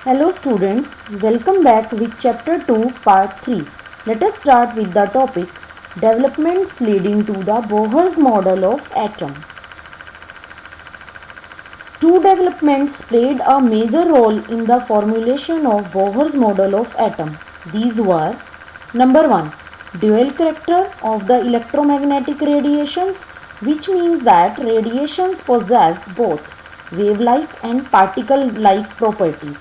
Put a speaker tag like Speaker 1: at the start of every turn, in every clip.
Speaker 1: Hello students, welcome back with chapter 2 part 3. Let us start with the topic developments leading to the Bohr's model of atom. Two developments played a major role in the formulation of Bohr's model of atom. These were number 1. Dual character of the electromagnetic radiations, which means that radiations possess both wave-like and particle-like properties.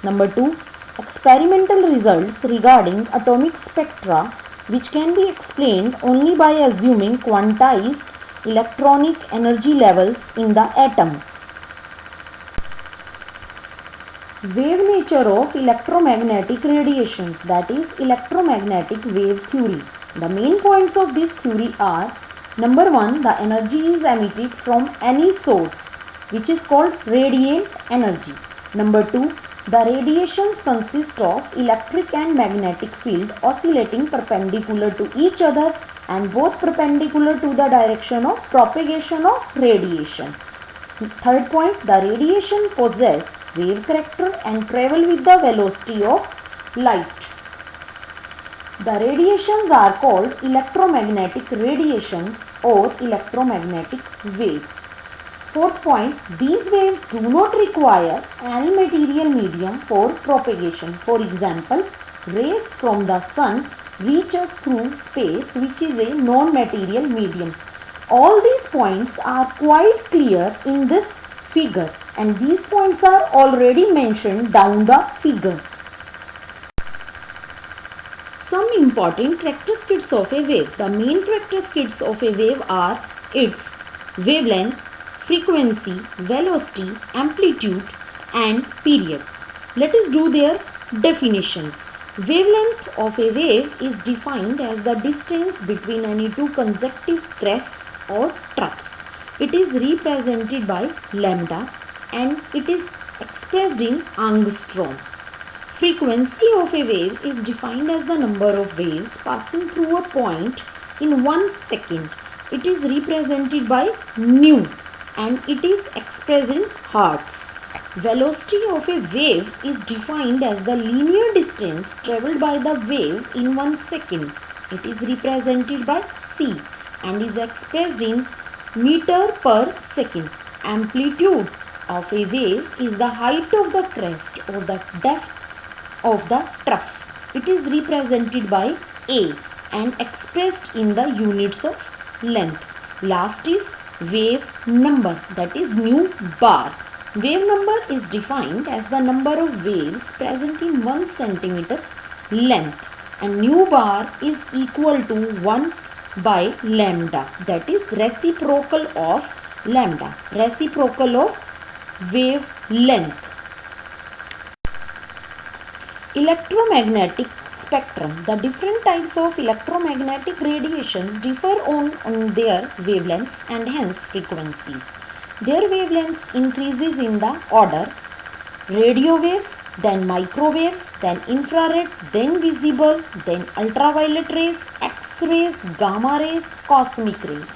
Speaker 1: Number 2. Experimental results regarding atomic spectra, which can be explained only by assuming quantized electronic energy levels in the atom. Wave nature of electromagnetic radiations, that is electromagnetic wave theory. The main points of this theory are: number 1, the energy is emitted from any source, which is called radiant energy. Number 2, the radiations consist of electric and magnetic field oscillating perpendicular to each other and both perpendicular to the direction of propagation of radiation. Third point, the radiation possess wave character and travel with the velocity of light. The radiations are called electromagnetic radiation or electromagnetic waves. Fourth point, these waves do not require any material medium for propagation. For example, rays from the sun reach us through space, which is a non-material medium. All these points are quite clear in this figure, and these points are already mentioned down the figure. Some important characteristics of a wave. The main characteristics of a wave are its wavelength, frequency, velocity, amplitude and period. Let us do their definitions. Wavelength of a wave is defined as the distance between any two consecutive crests or troughs. It is represented by lambda and it is expressed in angstrom. Frequency of a wave is defined as the number of waves passing through a point in 1 second. It is represented by nu and it is expressed in hertz. Velocity of a wave is defined as the linear distance travelled by the wave in 1 second. It is represented by c and is expressed in meter per second. Amplitude of a wave is the height of the crest or the depth of the trough. It is represented by a and expressed in the units of length. Last is wave number, that is nu bar. Wave number is defined as the number of waves present in 1 centimeter length, and nu bar is equal to 1 by lambda, that is reciprocal of lambda, reciprocal of wave length. Electromagnetic spectrum. The different types of electromagnetic radiations differ on their wavelengths and hence frequencies. Their wavelength increases in the order radio waves, then microwave, then infrared, then visible, then ultraviolet rays, X-rays, gamma rays, cosmic rays.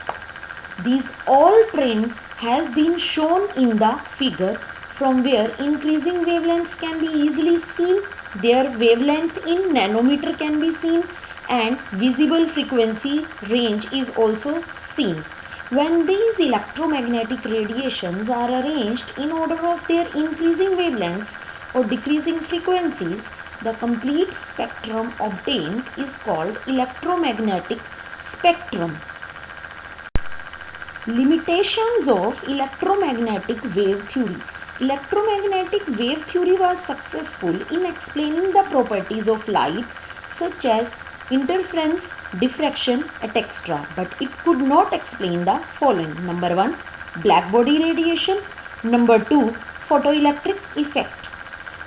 Speaker 1: These all trends has been shown in the figure, from where increasing wavelengths can be easily seen. Their wavelength in nanometer can be seen and visible frequency range is also seen. When these electromagnetic radiations are arranged in order of their increasing wavelengths or decreasing frequencies, the complete spectrum obtained is called electromagnetic spectrum. Limitations of electromagnetic wave theory. Electromagnetic wave theory was successful in explaining the properties of light such as interference, diffraction, etc. But it could not explain the following. Number 1, blackbody radiation. Number 2, photoelectric effect.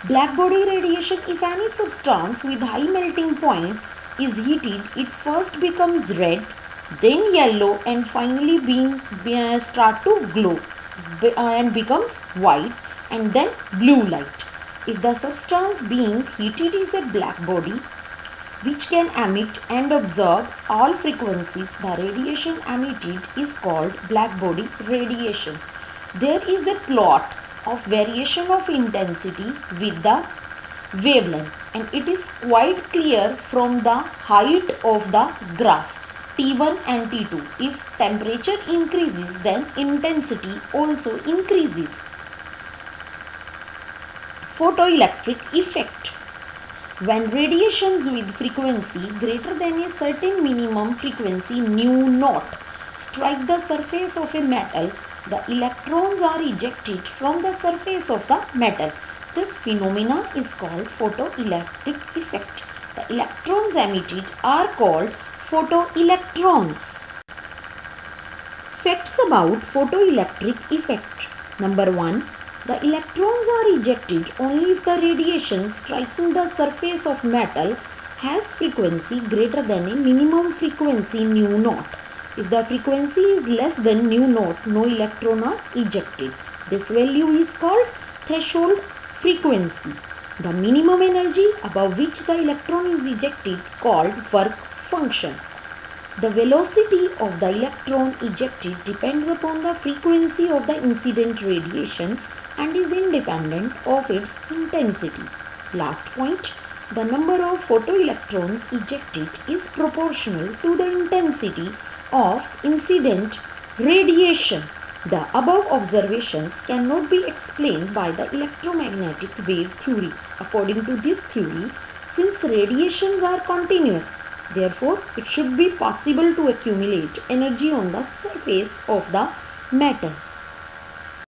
Speaker 1: Blackbody radiation: if any substance with high melting point is heated, it first becomes red, then yellow and finally start to glow and becomes white and then blue light. If the substance being heated is a black body which can emit and absorb all frequencies, the radiation emitted is called black body radiation. There is a plot of variation of intensity with the wavelength, and it is quite clear from the height of the graph T1 and T2. If temperature increases, then intensity also increases. Photoelectric effect. When radiations with frequency greater than a certain minimum frequency nu naught strike the surface of a metal, the electrons are ejected from the surface of the metal. This phenomena is called photoelectric effect. The electrons emitted are called photoelectrons. Facts about photoelectric effect. Number 1. The electrons are ejected only if the radiation striking the surface of metal has frequency greater than a minimum frequency nu naught. If the frequency is less than nu naught, no electron are ejected. This value is called threshold frequency. The minimum energy above which the electron is ejected called work function. The velocity of the electron ejected depends upon the frequency of the incident radiation and is independent of its intensity. Last point, the number of photoelectrons ejected is proportional to the intensity of incident radiation. The above observations cannot be explained by the electromagnetic wave theory. According to this theory, since radiations are continuous, therefore it should be possible to accumulate energy on the surface of the metal.